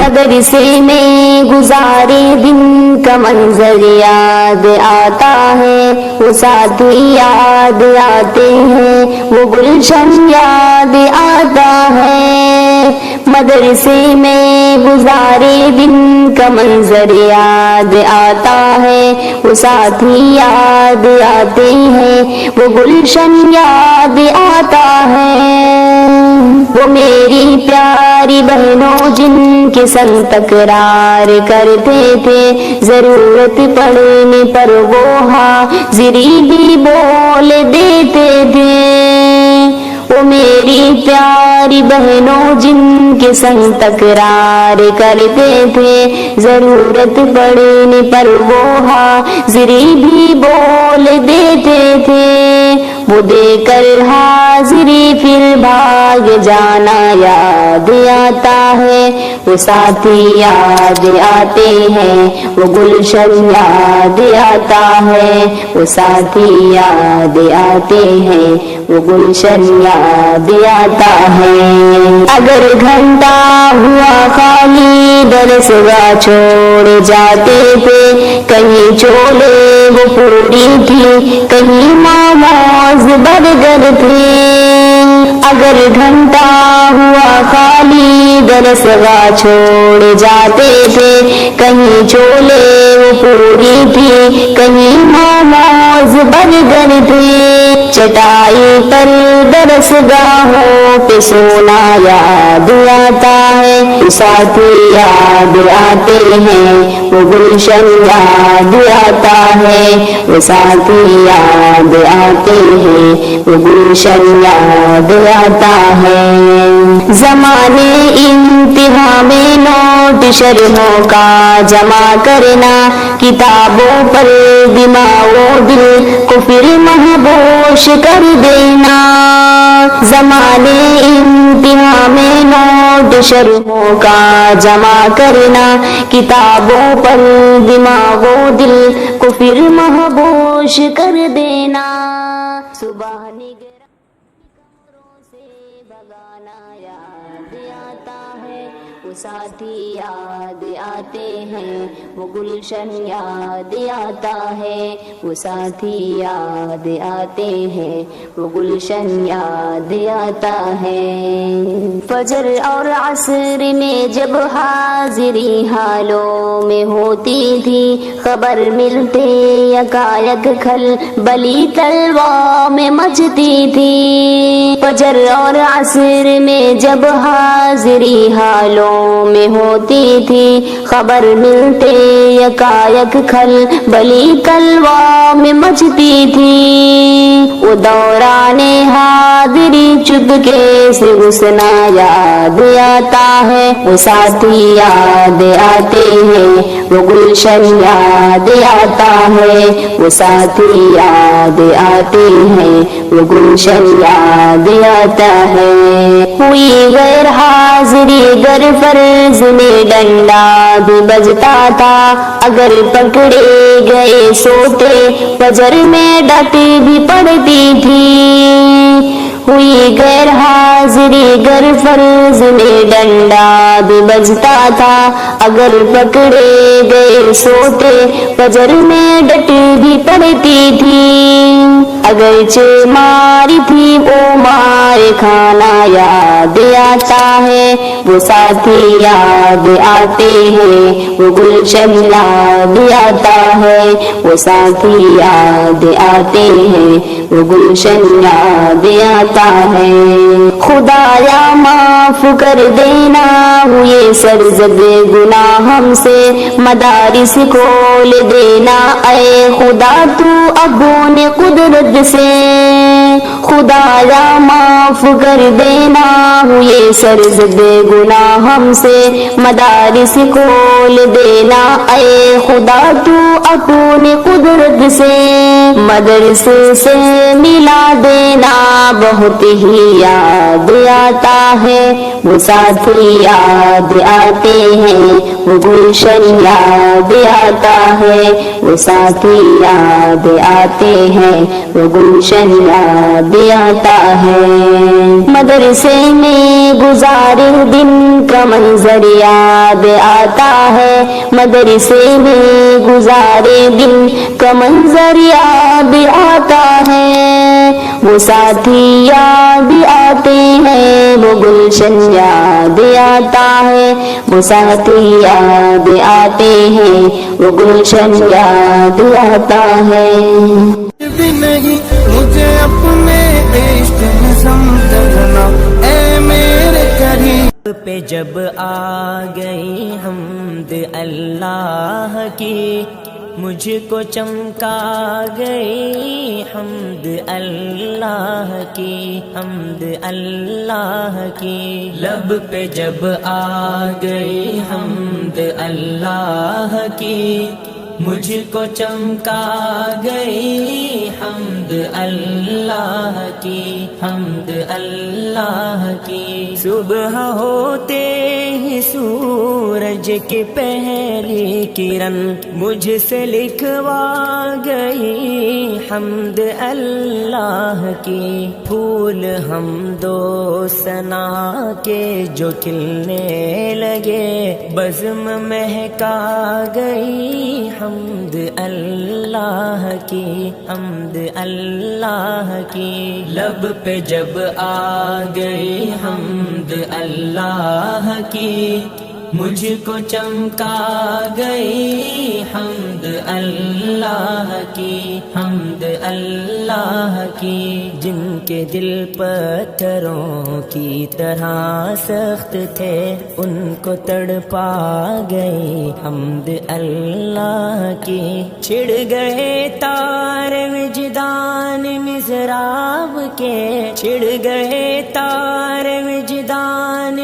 مدرسے میں گزارے دن کا منظر یاد آتا ہے، وہ ساتھی یاد آتے ہیں، وہ گلشن یاد آتا ہے۔ مدرسے میں گزارے دن کا منظر یاد آتا ہے، وہ ساتھی یاد آتے ہیں، وہ گلشن یاد آتا ہے۔ وہ میری پیاری بہنوں جن کے سنگ تکرار کرتے تھے، ضرورت پڑنے پر وہ حاضری بھی بول دیتے تھے۔ وہ میری پیاری بہنوں جن کے سنگ تکرار کرتے تھے، ضرورت پڑنے پر وہ حاضری بھی بول دیتے تھے۔ وہ دے کر حاضری پھر بھاگ جانا یاد آتا ہے، وہ ساتھی یاد آتے ہیں، وہ گلشن یاد آتا ہے، وہ ساتھی یاد آتے ہیں، وہ گلشن یاد آتا ہے۔ اگر گھنٹہ ہوا خالی درسگاہ چھوڑ جاتے تھے، کہیں چولے وہ پوری تھی، کہیں موموز برگر تھے۔ اگر گھنٹہ ہوا خالی درسگاہ چھوڑ جاتے تھے، کہیں چولے وہ پوری تھی، کہیں موموز برگر تھے۔ چٹائی پر درسگاہوں پہ سونا یاد آتا ہے، ساتھی یاد آتے ہیں، وہ گلشن یاد آتا ہے، وہ ساتھی یاد آتے ہیں، وہ گلشن یاد آتا ہے۔ زمانے انتہا میں نوٹ شرحوں کا جمع کرنا، کتابوں پر دماغ و دل کو پھر مہبوش کر دینا۔ زمانے انتہا میں نوٹ شرحوں کا جمع کرنا، کتابوں پر دماغ و دل کو پھر مہبوش کر دینا۔ صبح سے بگانا یاد آتا ہے، وہ ساتھی یاد آتے ہیں، وہ گلشن یاد آتا ہے، وہ ساتھی یاد آتے ہیں، وہ گلشن یاد آتا ہے۔ فجر اور عصر میں جب حاضری حالوں میں ہوتی تھی، خبر ملتے یکایک کھل بلی تلوار میں مچتی تھی۔ فجر اور عصر میں جب حاضری حالوں میں ہوتی تھی، خبر ملتے یکایک کھل بلی تلوار میں مچتی تھی۔ وہ دوران حاضری چپکے سے گھسنا یاد آتا ہے، وہ ساتھی یاد آتے ہیں، وہ گلشن یاد آتا ہے، وہ ساتھی یاد آتے ہیں، وہ گلشن یاد آتا ہے۔ ہوئی غیر حاضری گر فرض میں ڈنڈا بھی بجتا تھا، اگر پکڑے گئے سوتے فجر میں ڈانٹ بھی پڑتی تھی۔ ہوئی غیر حاضری گر فرض میں ڈنڈا بھی بجتا تھا، اگر پکڑے گئے سوتے فجر میں ڈٹ بھی پڑتی تھی۔ اگرچہ ماری تھی وہ مار کھانا یاد آتا ہے، وہ ساتھی یاد آتے ہیں، وہ گلشن یاد آتا ہے، وہ ساتھی یاد آتے ہیں، وہ گلشن یاد آتا ہے۔ خدایا معاف کر دینا ہوئے سرزد گناہ ہم سے، مدارس کھول دینا اے خدا تو اگون قدرت سے۔ خدایا معاف کر دینا ہوئے سرزد گناہ ہم سے، مدارس کھول دینا اے خدا تو اپنے قدرت سے۔ مدرسے سے ملا دینا بہت ہی یاد آتا ہے، وہ ساتھی یاد آتے ہیں، وہ گلشن یاد آتا ہے، وہ ساتھی یاد آتے ہیں، وہ گلشن یاد آتا ہے۔ مدرسے میں گزارے دن کا منظر یاد آتا ہے، مدرسے میں گزارے دن کا منظر یاد آتا ہے، وہ ساتھی یاد آتے ہیں، وہ گلشن یاد آتا ہے، وہ ساتھی یاد آتے ہیں، وہ گلشن یاد آتا ہے۔ بھی نہیں مجھے اپنے عشق میں سمجھنا اے میرے قریب پہ جب آ گئی حمد اللہ کی، مجھ کو چمکا گئی حمد اللہ کی، حمد اللہ کی، لب پہ جب آ گئی حمد اللہ کی، مجھ کو چمکا گئی حمد اللہ کی، حمد اللہ کی، صبح ہوتے ہی سورج کی پہلی کرن مجھ سے لکھوا گئی حمد اللہ کی، پھول حمد و ثنا کے جو کھلنے لگے بزم مہکا گئی حمد اللہ کی، حمد اللہ کی، لب پہ جب آ گئی حمد اللہ کی، مجھ کو چمکا گئی حمد اللہ کی، حمد اللہ کی، جن کے دل پتھروں کی طرح سخت تھے ان کو تڑپا گئی حمد اللہ کی، چھڑ گئے تار وجدان مضراب کے، چھڑ گئے تار وجدان